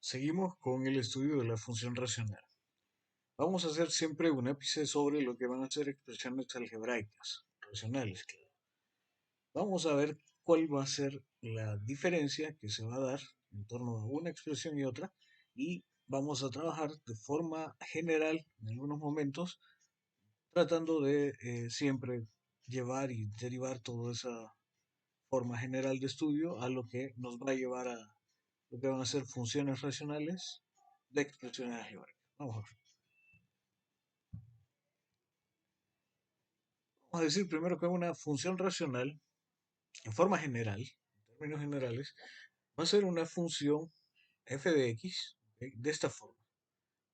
Seguimos con el estudio de la función racional. Vamos a hacer siempre un ápice sobre lo que van a ser expresiones algebraicas, racionales, claro. Vamos a ver cuál va a ser la diferencia que se va a dar en torno a una expresión y otra, y vamos a trabajar de forma general en algunos momentos, tratando de siempre llevar y derivar toda esa forma general de estudio a lo que nos va a llevar a lo que van a ser funciones racionales de expresiones algebraicas. Vamos a ver. Vamos a decir primero que una función racional, en forma general, en términos generales, va a ser una función f de x, ¿ok? De esta forma.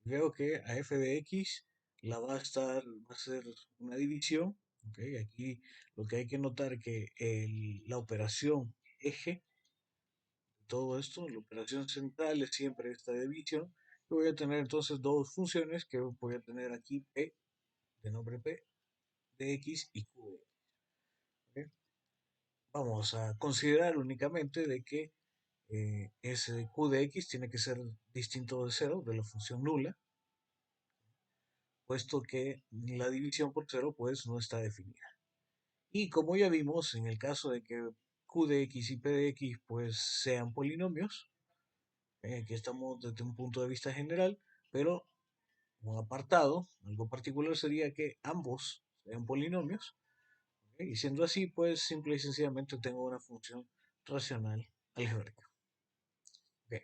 Veo que a f de x va a ser una división. ¿Ok? Aquí lo que hay que notar que la operación eje de todo esto, la operación central es siempre esta división. Yo voy a tener entonces dos funciones que voy a tener aquí p de nombre p de x y q de x. ¿Ok? Vamos a considerar únicamente de que ese q de x tiene que ser distinto de cero, de la función nula, puesto que la división por cero pues no está definida. Y como ya vimos, en el caso de que q de x y p de x pues sean polinomios, aquí estamos desde un punto de vista general, pero un apartado, algo particular sería que ambos sean polinomios, ¿ok? Y siendo así, pues simple y sencillamente tengo una función racional algebraica. ¿Ok?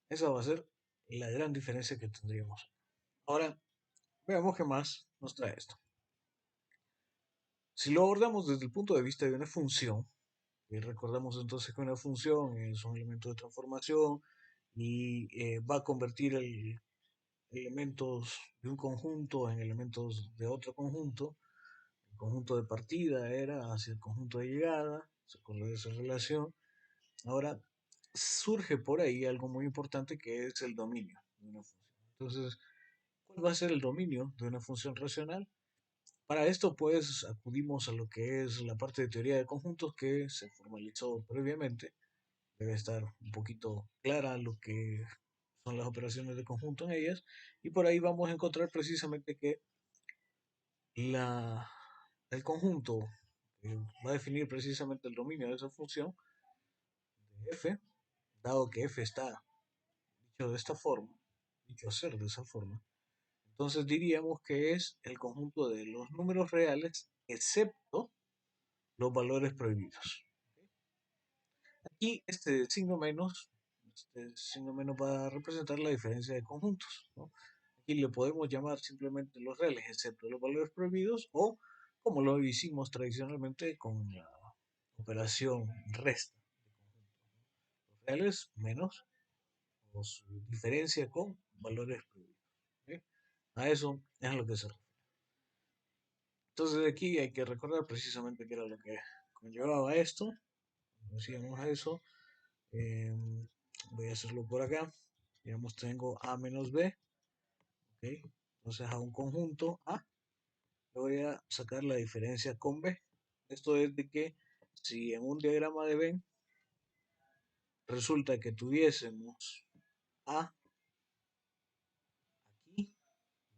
Esa va a ser la gran diferencia que tendríamos. Ahora, veamos qué más nos trae esto. Si lo abordamos desde el punto de vista de una función, y recordamos entonces que una función es un elemento de transformación y va a convertir elementos de un conjunto en elementos de otro conjunto. El conjunto de partida era hacia el conjunto de llegada, se acuerda de esa relación. Ahora, surge por ahí algo muy importante que es el dominio de una función. Entonces, ¿cuál va a ser el dominio de una función racional? Para esto, pues, acudimos a lo que es la parte de teoría de conjuntos que se formalizó previamente. Debe estar un poquito clara lo que son las operaciones de conjunto en ellas. Y por ahí vamos a encontrar precisamente que la, el conjunto va a definir precisamente el dominio de esa función de f, dado que f está dicho de esta forma, dicho ser de esa forma. Entonces diríamos que es el conjunto de los números reales, excepto los valores prohibidos. Y este signo menos va a representar la diferencia de conjuntos, ¿no? Aquí le podemos llamar simplemente los reales, excepto los valores prohibidos, o como lo hicimos tradicionalmente con la operación resta de conjuntos, ¿no? Los reales menos o su diferencia con valores prohibidos. ¿Ok? A eso es a lo que se refiere. Entonces aquí hay que recordar precisamente qué era lo que conllevaba esto. Decíamos a eso. Eh, Voy a hacerlo por acá. Digamos, tengo A menos B. ¿Ok? Entonces a un conjunto A le voy a sacar la diferencia con B. Esto es de que si en un diagrama de Venn resulta que tuviésemos A aquí,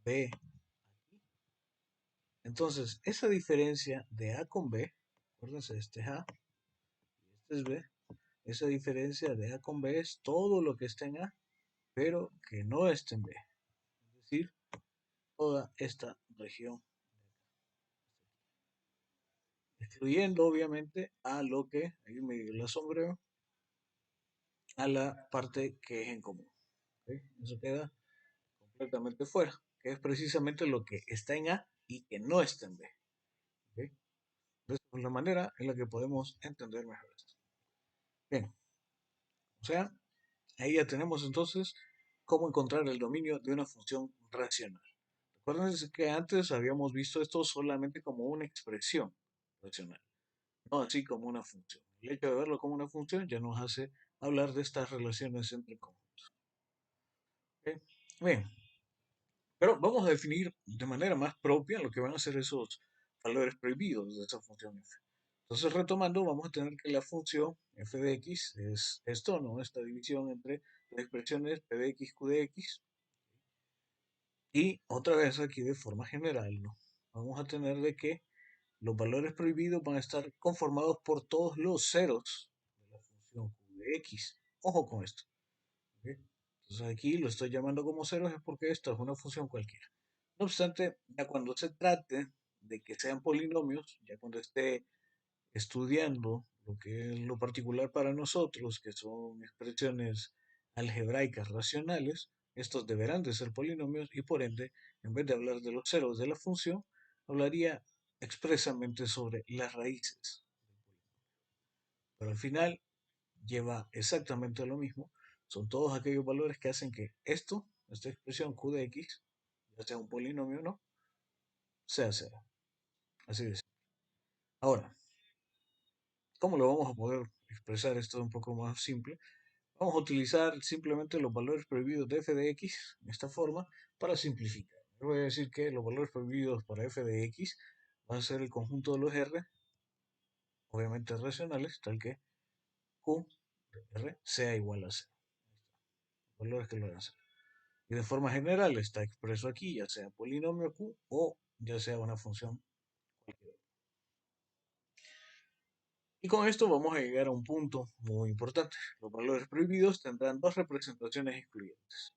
B aquí, entonces esa diferencia de A con B, acuérdense, este es A y este es B, esa diferencia de A con B es todo lo que está en A, pero que no está en B. Es decir, toda esta región, excluyendo obviamente a lo que, ahí me la sombreo, a la parte que es en común. ¿Ok? Eso queda completamente fuera, que es precisamente lo que está en A y que no está en B. ¿Ok? Esa es la manera en la que podemos entender mejor esto. Bien, o sea, ahí ya tenemos entonces cómo encontrar el dominio de una función racional. Recuerden que antes habíamos visto esto solamente como una expresión racional, no así como una función. El hecho de verlo como una función ya nos hace hablar de estas relaciones entre conjuntos. ¿Ok? Bien, pero vamos a definir de manera más propia lo que van a ser esos valores prohibidos de esa función f. Entonces, retomando, vamos a tener que la función f de x es esto, ¿no? Esta división entre las expresiones p de x, q de x. Y otra vez aquí de forma general, ¿no? Vamos a tener de que los valores prohibidos van a estar conformados por todos los ceros de la función q de x. Ojo con esto. ¿Ok? Entonces aquí lo estoy llamando como ceros es porque esto es una función cualquiera. No obstante, ya cuando se trate de que sean polinomios, ya cuando esté estudiando lo que es lo particular para nosotros, que son expresiones algebraicas racionales, estos deberán de ser polinomios y por ende, en vez de hablar de los ceros de la función, hablaría expresamente sobre las raíces. Pero al final lleva exactamente lo mismo. Son todos aquellos valores que hacen que esta expresión q de x, ya sea un polinomio o no, sea cero. Así de simple. Ahora, ¿cómo lo vamos a poder expresar esto un poco más simple? Vamos a utilizar simplemente los valores prohibidos de f de x en esta forma para simplificar. Voy a decir que los valores prohibidos para f de x van a ser el conjunto de los r, obviamente racionales, tal que q de r sea igual a cero. Valores que lo van a hacer. Y de forma general está expreso aquí, ya sea polinomio q o ya sea una función cualquiera. Y con esto vamos a llegar a un punto muy importante. Los valores prohibidos tendrán dos representaciones excluyentes.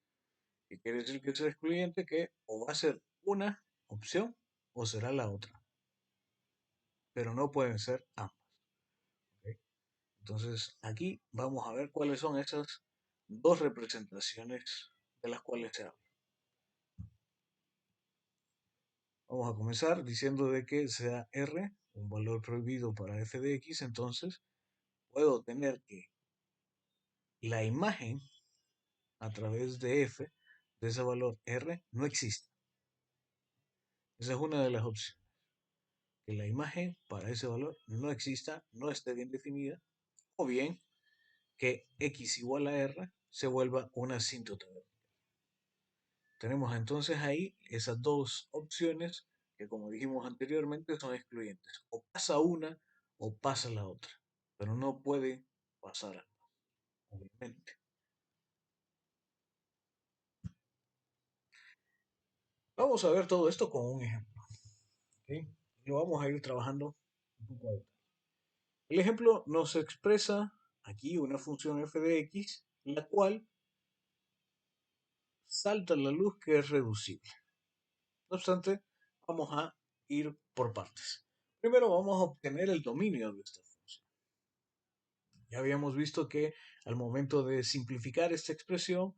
¿Qué quiere decir que sea excluyente? Que o va a ser una opción o será la otra. Pero no pueden ser ambas. ¿Ok? Entonces aquí vamos a ver cuáles son esas dos representaciones de las cuales se habla. Vamos a comenzar diciendo de que sea R un valor prohibido para f de x, entonces puedo tener que la imagen a través de f de ese valor R no existe. Esa es una de las opciones. Que la imagen para ese valor no exista, no esté bien definida, o bien que x igual a r se vuelva una asíntota. Tenemos entonces ahí esas dos opciones que, como dijimos anteriormente, son excluyentes. O pasa una o pasa la otra, pero no puede pasar ambas, obviamente. Vamos a ver todo esto con un ejemplo. ¿Ok? Lo vamos a ir trabajando un poco a detalle. El ejemplo nos expresa aquí una función f de x, la cual salta a la luz que es reducible. No obstante, vamos a ir por partes. Primero vamos a obtener el dominio de esta función. Ya habíamos visto que al momento de simplificar esta expresión,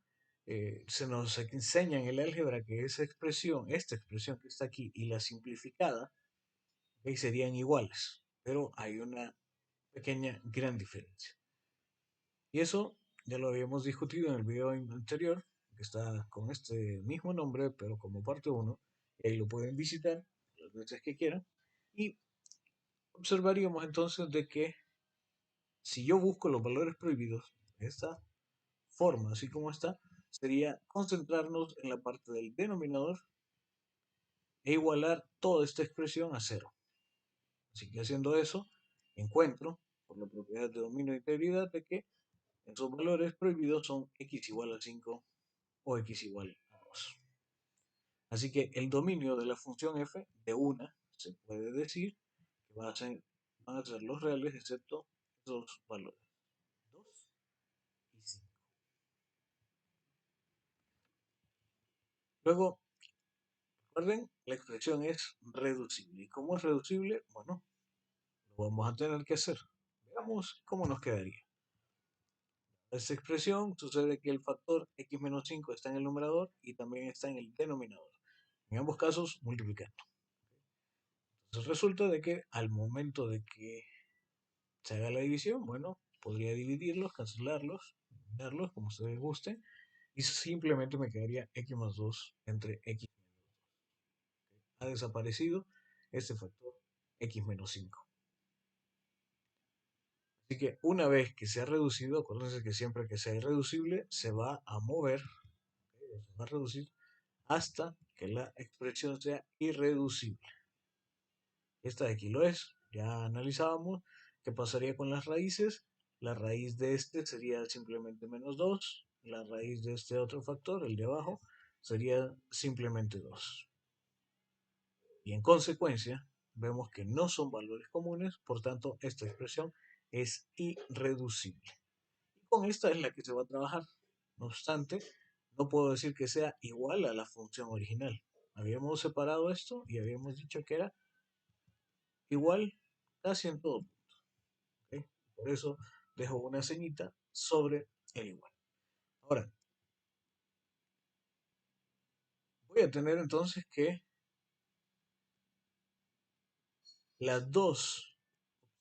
se nos enseña en el álgebra que esta expresión que está aquí y la simplificada, ¿okay?, serían iguales, pero hay una pequeña gran diferencia. Y eso ya lo habíamos discutido en el video anterior, que está con este mismo nombre, pero como parte 1, y ahí lo pueden visitar las veces que quieran. Y observaríamos entonces de que si yo busco los valores prohibidos de esta forma, así como está, sería concentrarnos en la parte del denominador e igualar toda esta expresión a cero. Así que haciendo eso, encuentro, por la propiedad de dominio de integridad, de que esos valores prohibidos son x igual a 5 o x igual a 2. Así que el dominio de la función f de una se puede decir que van a ser los reales excepto esos valores 2 y 5. Luego, recuerden, la expresión es reducible. ¿Y cómo es reducible? Bueno, lo vamos a tener que hacer. Veamos cómo nos quedaría. Esta expresión sucede que el factor x menos 5 está en el numerador y también está en el denominador. En ambos casos, multiplicando. Entonces resulta de que al momento de que se haga la división, bueno, podría dividirlos, cancelarlos, eliminarlos como ustedes gusten, y simplemente me quedaría x más 2 entre x menos 2. Ha desaparecido este factor x menos 5. Así que una vez que se ha reducido, acuérdense que siempre que sea irreducible, se va a mover, ¿okay?, se va a reducir hasta que la expresión sea irreducible. Esta de aquí lo es, ya analizábamos qué pasaría con las raíces. La raíz de este sería simplemente menos 2. La raíz de este otro factor, el de abajo, sería simplemente 2. Y en consecuencia, vemos que no son valores comunes, por tanto, esta expresión es irreducible. Y con esta es la que se va a trabajar. No obstante, no puedo decir que sea igual a la función original. Habíamos separado esto y habíamos dicho que era igual casi en todo. ¿Ok? Por eso dejo una ceñita sobre el igual. Ahora, voy a tener entonces que las dos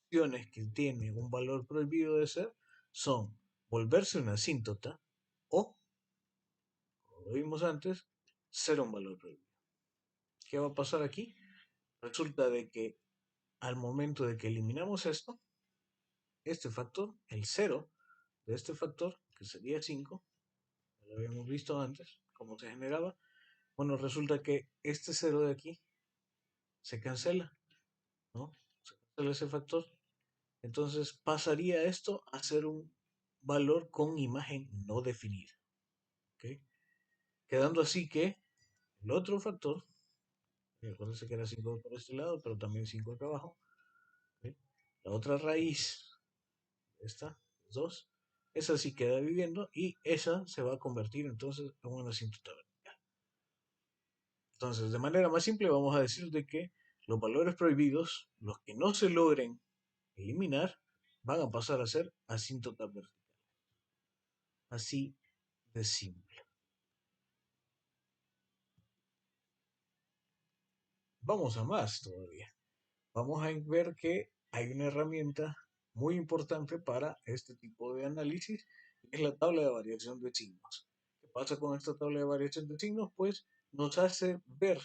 opciones que tiene un valor prohibido de ser son volverse una asíntota o, como lo vimos antes, ser un valor prohibido. ¿Qué va a pasar aquí? Resulta de que al momento de que eliminamos esto, este factor, el cero de este factor, que sería 5, lo habíamos visto antes, cómo se generaba, bueno, resulta que este cero de aquí se cancela, ¿no? Se cancela ese factor. Entonces pasaría esto a ser un valor con imagen no definida, ¿ok? Quedando así que el otro factor, acuérdense que era 5 por este lado, pero también 5 acá abajo, ¿ok? La otra raíz, esta, 2, esa sí queda viviendo y esa se va a convertir entonces en una asíntota vertical. Entonces, de manera más simple, vamos a decir de que los valores prohibidos, los que no se logren eliminar, van a pasar a ser asíntotas verticales. Así de simple. Vamos a más todavía. Vamos a ver que hay una herramienta muy importante para este tipo de análisis, que es la tabla de variación de signos. ¿Qué pasa con esta tabla de variación de signos? Pues nos hace ver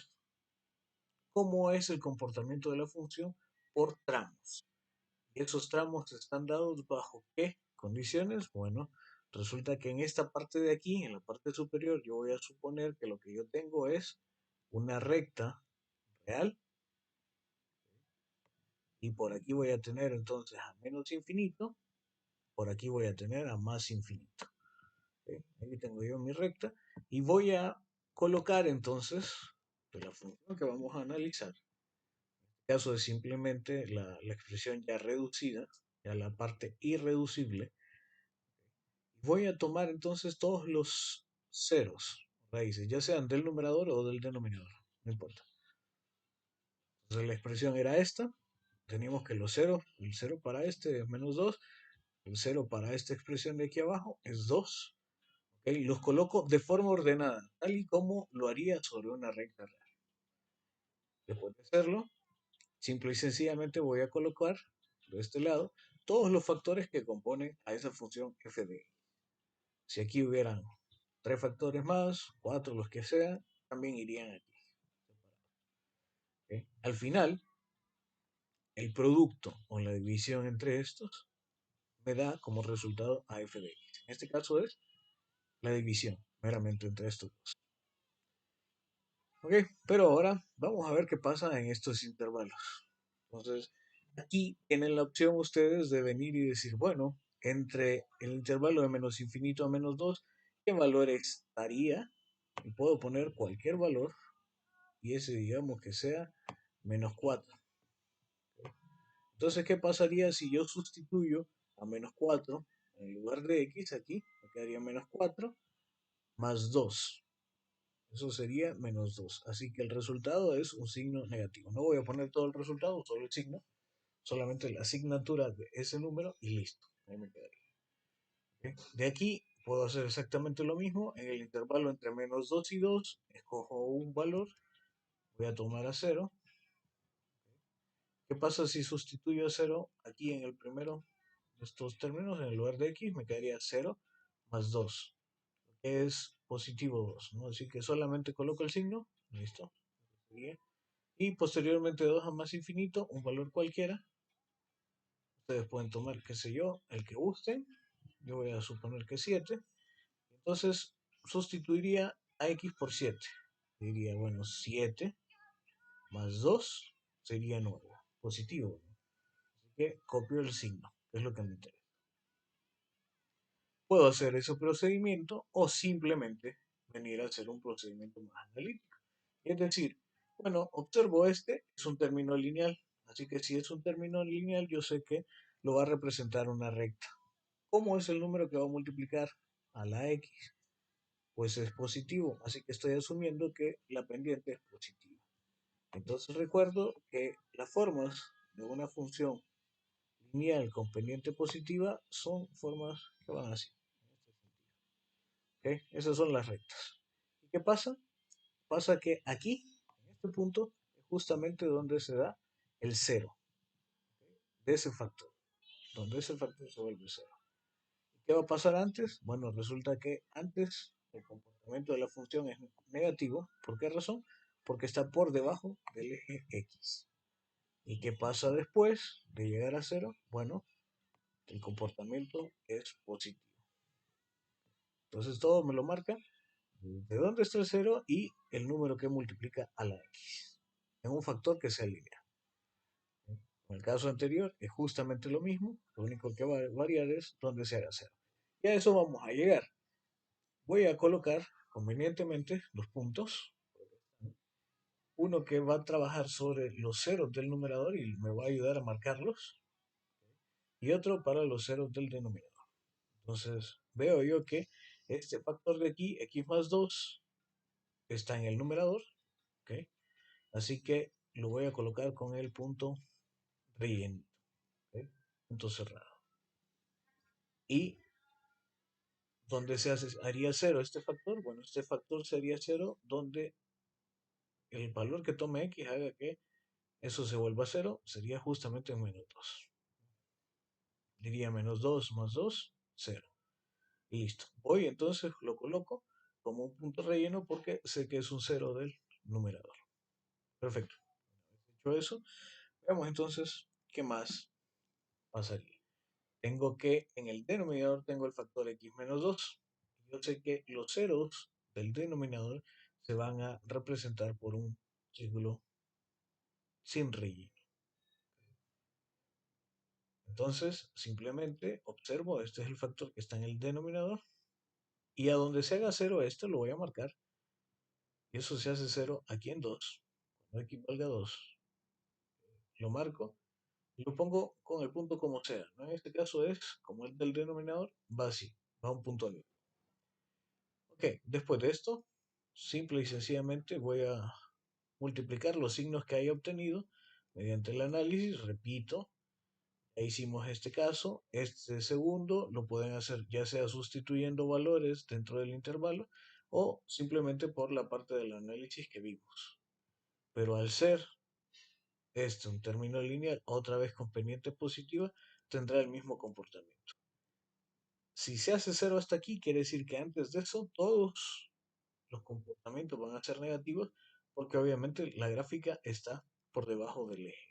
cómo es el comportamiento de la función por tramos. Y esos tramos están dados bajo qué condiciones. Bueno, resulta que en esta parte de aquí, en la parte superior, yo voy a suponer que lo que yo tengo es una recta real y por aquí voy a tener entonces a menos infinito, por aquí voy a tener a más infinito. ¿Ok? Aquí tengo yo mi recta y voy a colocar entonces de la función que vamos a analizar. En caso de simplemente la expresión ya reducida, ya la parte irreducible, voy a tomar entonces todos los ceros, raíces, ya sean del numerador o del denominador, no importa. Entonces la expresión era esta, teníamos que los ceros, el cero para este es menos 2, el cero para esta expresión de aquí abajo es 2. ¿Ok? Los coloco de forma ordenada, tal y como lo haría sobre una recta real. Después de hacerlo, simple y sencillamente voy a colocar de este lado todos los factores que componen a esa función f de x. Si aquí hubieran 3 factores más, 4, los que sean, también irían aquí. ¿Ok? Al final, el producto o la división entre estos me da como resultado a f de x. En este caso es la división meramente entre estos dos. Ok, pero ahora vamos a ver qué pasa en estos intervalos. Entonces, aquí tienen la opción ustedes de venir y decir, bueno, entre el intervalo de menos infinito a menos 2, ¿qué valor estaría? Y puedo poner cualquier valor y ese digamos que sea menos 4. Entonces, ¿qué pasaría si yo sustituyo a menos 4 en lugar de x aquí? Me quedaría menos 4 más 2. Eso sería menos 2. Así que el resultado es un signo negativo. No voy a poner todo el resultado, solo el signo, solamente la asignatura de ese número y listo. Ahí me quedaría. ¿Ok? De aquí puedo hacer exactamente lo mismo. En el intervalo entre menos 2 y 2, escojo un valor, voy a tomar a 0. ¿Qué pasa si sustituyo a 0 aquí en el primero de estos términos? En lugar de x me quedaría 0 más 2, que es positivo 2, ¿no? Así que solamente coloco el signo, listo. Y posteriormente 2 a más infinito, un valor cualquiera. Ustedes pueden tomar, qué sé yo, el que gusten. Yo voy a suponer que 7. Entonces sustituiría a x por 7. Diría, bueno, 7 más 2 sería 9. Positivo, ¿no? que copio el signo, que es lo que me interesa. Puedo hacer ese procedimiento o simplemente venir a hacer un procedimiento más analítico. Es decir, bueno, observo este, es un término lineal, así que si es un término lineal, yo sé que lo va a representar una recta. ¿Cómo es el número que va a multiplicar a la x? Pues es positivo, así que estoy asumiendo que la pendiente es positiva. Entonces recuerdo que las formas de una función lineal con pendiente positiva son formas que van así. ¿Ok? Esas son las rectas. ¿Y qué pasa? Pasa que aquí, en este punto, es justamente donde se da el cero de ese factor, donde ese factor se vuelve cero. ¿Qué va a pasar antes? Bueno, resulta que antes el comportamiento de la función es negativo. ¿Por qué razón? Porque está por debajo del eje X. ¿Y qué pasa después de llegar a cero? Bueno, el comportamiento es positivo. Entonces todo me lo marca de dónde está el cero y el número que multiplica a la X. En un factor que sea lineal. En el caso anterior es justamente lo mismo, lo único que va a variar es dónde se haga cero. Y a eso vamos a llegar. Voy a colocar convenientemente los puntos. Uno que va a trabajar sobre los ceros del numerador y me va a ayudar a marcarlos. Y otro para los ceros del denominador. Entonces veo yo que este factor de aquí, x más 2, está en el numerador. ¿Ok? Así que lo voy a colocar con el punto relleno. ¿Ok? Punto cerrado. Y donde haría cero este factor, bueno, este factor sería cero donde el valor que tome x haga que eso se vuelva cero, sería justamente menos 2. Diría menos 2 más 2, cero. Y listo. Voy entonces, lo coloco como un punto relleno porque sé que es un cero del numerador. Perfecto. Hecho eso, veamos entonces qué más pasaría. Tengo que en el denominador tengo el factor x menos 2. Yo sé que los ceros del denominador se van a representar por un círculo sin relleno. Entonces, simplemente observo, este es el factor que está en el denominador, y a donde se haga cero esto lo voy a marcar, y eso se hace cero aquí en 2. Cuando x valga 2, lo marco y lo pongo con el punto como sea, ¿no? En este caso es, como el del denominador, va así, va a un punto libre. Ok, después de esto, simple y sencillamente voy a multiplicar los signos que haya obtenido mediante el análisis, repito. Ya hicimos este caso, este segundo lo pueden hacer ya sea sustituyendo valores dentro del intervalo o simplemente por la parte del análisis que vimos. Pero al ser este un término lineal, otra vez con pendiente positiva, tendrá el mismo comportamiento. Si se hace cero hasta aquí, quiere decir que antes de eso todos los comportamientos van a ser negativos porque obviamente la gráfica está por debajo del eje.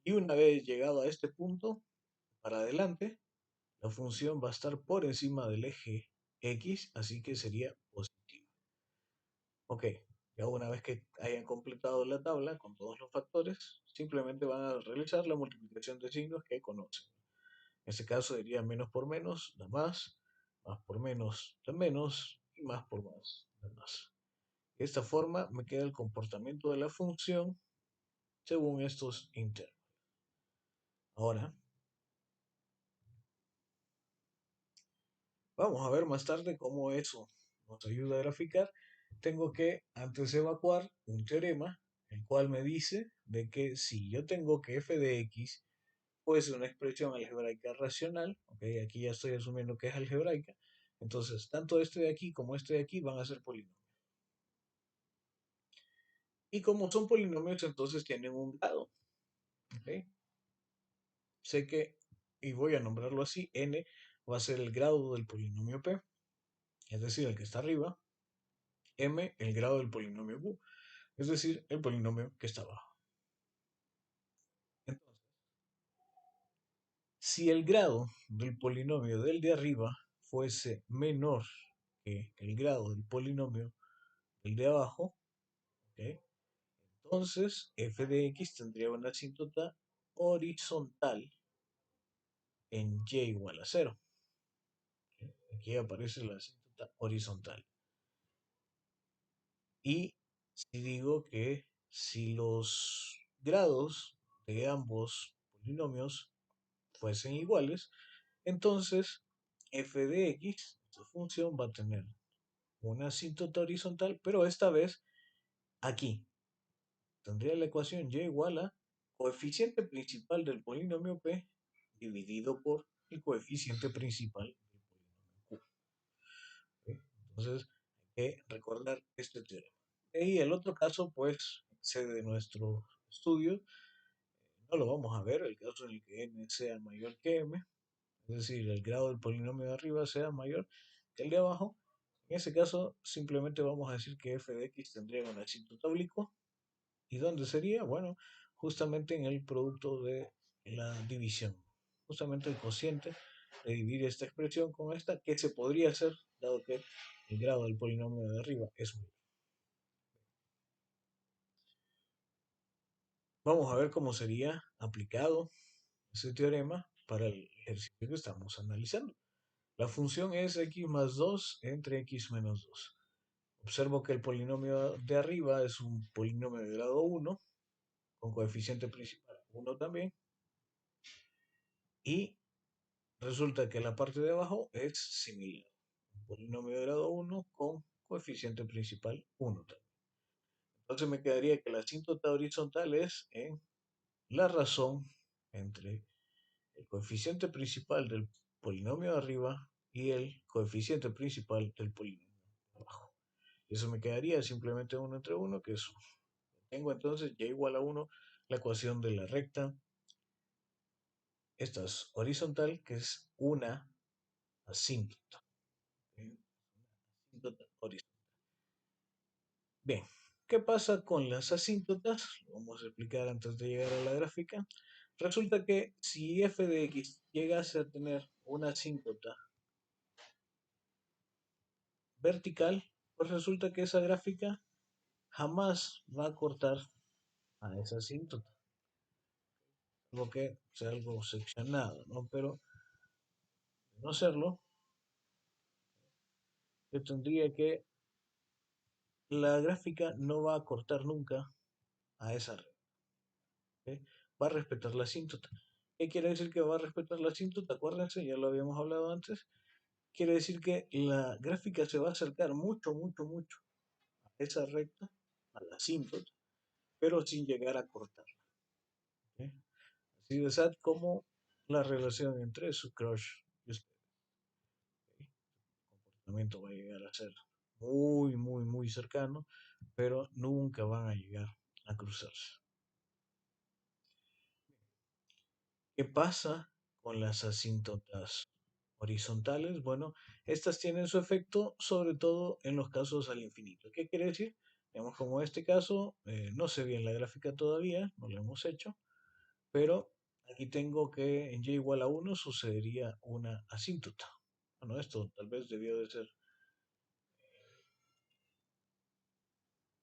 Y una vez llegado a este punto, para adelante, la función va a estar por encima del eje X, así que sería positiva. Ok, ya una vez que hayan completado la tabla con todos los factores, simplemente van a realizar la multiplicación de signos que conocen. En este caso sería menos por menos, da más por menos, da menos, y más por más, da más. De esta forma me queda el comportamiento de la función según estos intervalos. Ahora, vamos a ver más tarde cómo eso nos ayuda a graficar. Tengo que antes evacuar un teorema, el cual me dice de que si yo tengo que f de x fuese una expresión algebraica racional, okay, aquí ya estoy asumiendo que es algebraica, entonces tanto este de aquí como este de aquí van a ser polinomios. Y como son polinomios, entonces tienen un grado. Okay. Sé que, y voy a nombrarlo así, n va a ser el grado del polinomio p, es decir, el que está arriba, m el grado del polinomio q, es decir, el polinomio que está abajo. Entonces, si el grado del polinomio del de arriba fuese menor que el grado del polinomio del de abajo, ¿ok? Entonces f de x tendría una asíntota horizontal en y igual a cero. Aquí aparece la asíntota horizontal. Y si digo que si los grados de ambos polinomios fuesen iguales, entonces f de x, esta función va a tener una asíntota horizontal, pero esta vez aquí. Tendría la ecuación y igual a coeficiente principal del polinomio p dividido por el coeficiente principal del polinomio q. ¿Ok? Entonces, hay que recordar este teorema. Y el otro caso, pues, excede nuestro estudio. No lo vamos a ver, el caso en el que n sea mayor que m, es decir, el grado del polinomio de arriba sea mayor que el de abajo. En ese caso, simplemente vamos a decir que f de x tendría un asíntota oblicuo. ¿Y dónde sería? Bueno, justamente en el producto de la división. Justamente el cociente de dividir esta expresión con esta, que se podría hacer, dado que el grado del polinomio de arriba es mayor. Vamos a ver cómo sería aplicado ese teorema para el ejercicio que estamos analizando. La función es x más 2 entre x menos 2. Observo que el polinomio de arriba es un polinomio de grado 1, con coeficiente principal 1 también, y resulta que la parte de abajo es similar. Un polinomio de grado 1 con coeficiente principal 1 también. Entonces me quedaría que la asíntota horizontal es en la razón entre el coeficiente principal del polinomio de arriba y el coeficiente principal del polinomio de abajo. Eso me quedaría simplemente 1 entre 1, que es 1. Tengo entonces y igual a 1 la ecuación de la recta. Esta es horizontal, que es una asíntota. ¿Sí? Asíntota horizontal. Bien, ¿qué pasa con las asíntotas? Lo vamos a explicar antes de llegar a la gráfica. Resulta que si f de x llegase a tener una asíntota vertical, pues resulta que esa gráfica jamás va a cortar a esa asíntota. Lo que sea algo seccionado, ¿no? Pero de no serlo, yo tendría que la gráfica no va a cortar nunca a esa red. ¿Ok? Va a respetar la asíntota. ¿Qué quiere decir que va a respetar la asíntota? Acuérdense, ya lo habíamos hablado antes. Quiere decir que la gráfica se va a acercar mucho, mucho, mucho a esa recta, a la asíntota, pero sin llegar a cortarla. ¿Ok? Así de sad como la relación entre su crush y usted. ¿Ok? El comportamiento va a llegar a ser muy, muy, muy cercano, pero nunca van a llegar a cruzarse. ¿Qué pasa con las asíntotas horizontales? Bueno, estas tienen su efecto sobre todo en los casos al infinito. ¿Qué quiere decir? Vemos como este caso, no sé bien la gráfica todavía, no lo hemos hecho, pero aquí tengo que en y igual a 1 sucedería una asíntota. Bueno, esto tal vez debió de ser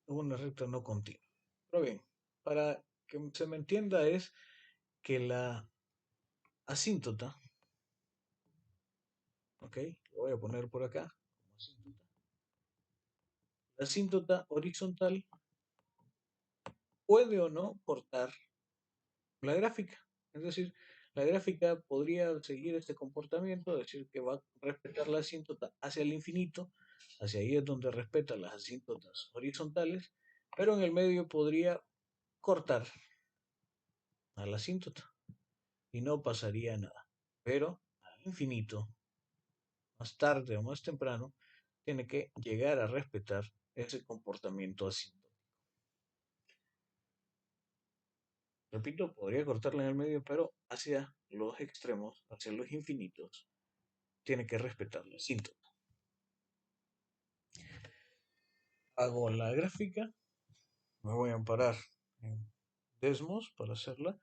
una recta no continua. Pero bien, para que se me entienda es que la asíntota, ¿ok? Lo voy a poner por acá como asíntota. La asíntota horizontal puede o no cortar la gráfica. Es decir, la gráfica podría seguir este comportamiento, es decir, que va a respetar la asíntota hacia el infinito, hacia ahí es donde respeta las asíntotas horizontales, pero en el medio podría cortar a la asíntota y no pasaría nada. Pero al infinito, más tarde o más temprano, tiene que llegar a respetar ese comportamiento asíntota. Repito, podría cortarla en el medio, pero hacia los extremos, hacia los infinitos, tiene que respetar la asíntota. Hago la gráfica, me voy a amparar en Desmos para hacerla.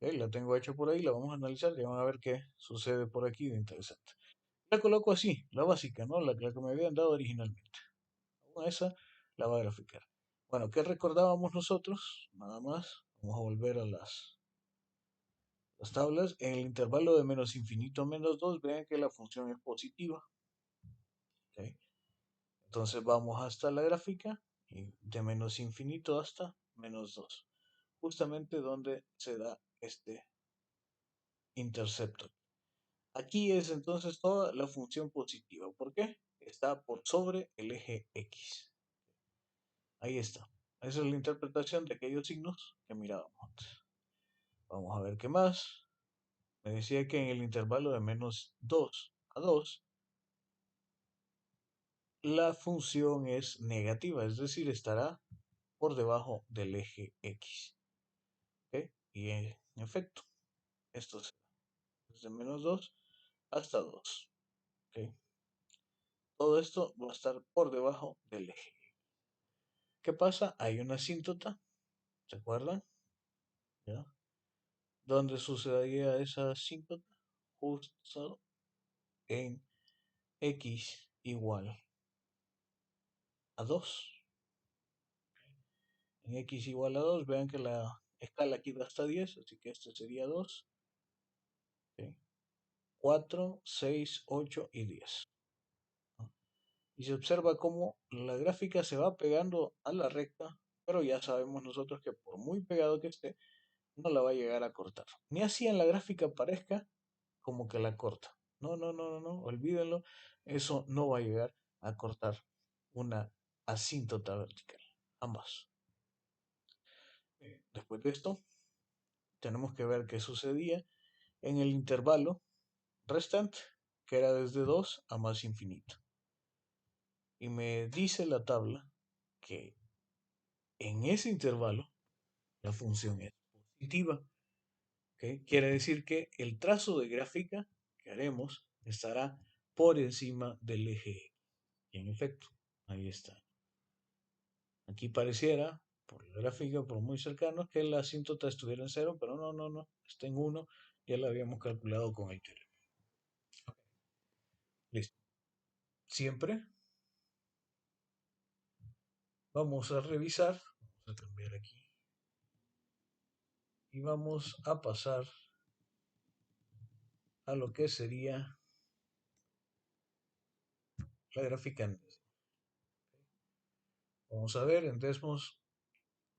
La tengo hecha por ahí, la vamos a analizar y van a ver qué sucede por aquí de interesante. La coloco así, la básica, ¿no? La que me habían dado originalmente. Con esa la voy a graficar. Bueno, ¿qué recordábamos nosotros? Nada más. Vamos a volver a las las tablas, en el intervalo de menos infinito a menos 2 vean que la función es positiva. ¿Ok? Entonces vamos hasta la gráfica y de menos infinito hasta menos 2, justamente donde se da este intercepto. Aquí es entonces toda la función positiva. ¿Por qué? Está por sobre el eje X. Ahí está. Esa es la interpretación de aquellos signos que mirábamos antes. Vamos a ver qué más. Me decía que en el intervalo de menos 2 a 2, la función es negativa, es decir, estará por debajo del eje X. ¿Ok? Y en efecto, esto será desde menos 2 hasta 2. ¿Ok? Todo esto va a estar por debajo del eje. ¿Qué pasa? Hay una asíntota, ¿se acuerdan? ¿Ya? ¿Dónde sucedería esa asíntota? Justo en X igual a 2. En X igual a 2, vean que la escala aquí va hasta 10, así que este sería 2, ¿ok? 4, 6, 8 y 10. ¿No? Y se observa cómo la gráfica se va pegando a la recta, pero ya sabemos nosotros que por muy pegado que esté, no la va a llegar a cortar. Ni así en la gráfica parezca como que la corta. No, no, no, no, no, olvídenlo. Eso no va a llegar a cortar una asíntota vertical. Ambas. Después de esto, tenemos que ver qué sucedía en el intervalo restante, que era desde 2 a más infinito. Y me dice la tabla que en ese intervalo la función es positiva. ¿Ok? Quiere decir que el trazo de gráfica que haremos estará por encima del eje X. Y en efecto, ahí está. Aquí pareciera, por la gráfica, por muy cercano, que la asíntota estuviera en 0, pero no, no, no, está en 1. Ya lo habíamos calculado con el teorema. Listo. Siempre vamos a revisar, vamos a cambiar aquí, y vamos a pasar a lo que sería la gráfica en Desmos. Vamos a ver, en Desmos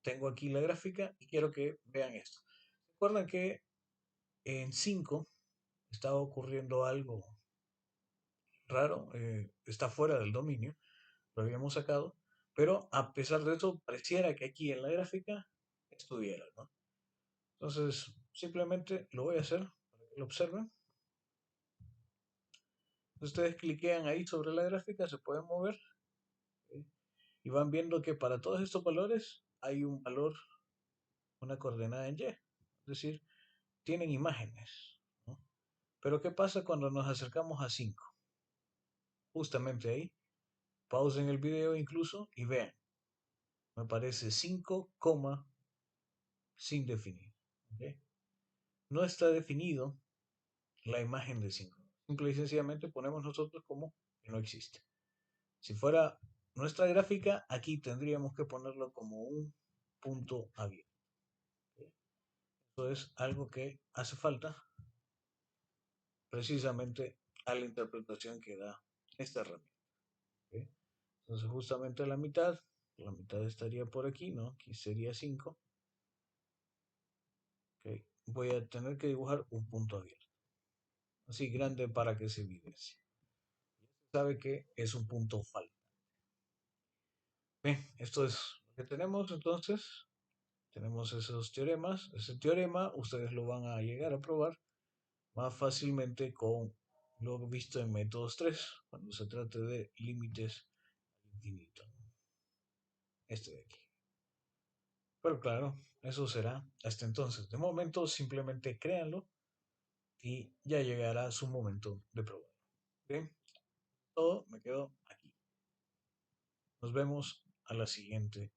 tengo aquí la gráfica y quiero que vean esto. Recuerden que en 5 estaba ocurriendo algo raro, está fuera del dominio, lo habíamos sacado, pero a pesar de eso pareciera que aquí en la gráfica estuviera, ¿no? Entonces, simplemente lo voy a hacer para que lo observen. Ustedes cliquean ahí sobre la gráfica, se pueden mover, ¿sí? Y van viendo que para todos estos valores hay un valor, una coordenada en Y, es decir, tienen imágenes, ¿no? Pero ¿qué pasa cuando nos acercamos a 5? Justamente ahí, pausen el video incluso y vean, me aparece 5, sin definir. ¿Ok? No está definido la imagen de 5. Simple y sencillamente ponemos nosotros como que no existe. Si fuera nuestra gráfica, aquí tendríamos que ponerlo como un punto abierto. ¿Ok? Eso es algo que hace falta precisamente a la interpretación que da esta herramienta. ¿Ok? Entonces justamente la mitad estaría por aquí, ¿no? Aquí sería 5. ¿Ok? Voy a tener que dibujar un punto abierto, así grande para que se evidencie. Sabe que es un punto falso. Bien, esto es lo que tenemos entonces. Tenemos esos teoremas. Ese teorema ustedes lo van a llegar a probar más fácilmente con lo visto en métodos 3, cuando se trate de límites al infinito. Este de aquí. Pero claro, eso será hasta entonces. De momento, simplemente créanlo y ya llegará su momento de probar. Bien, todo me quedo aquí. Nos vemos a la siguiente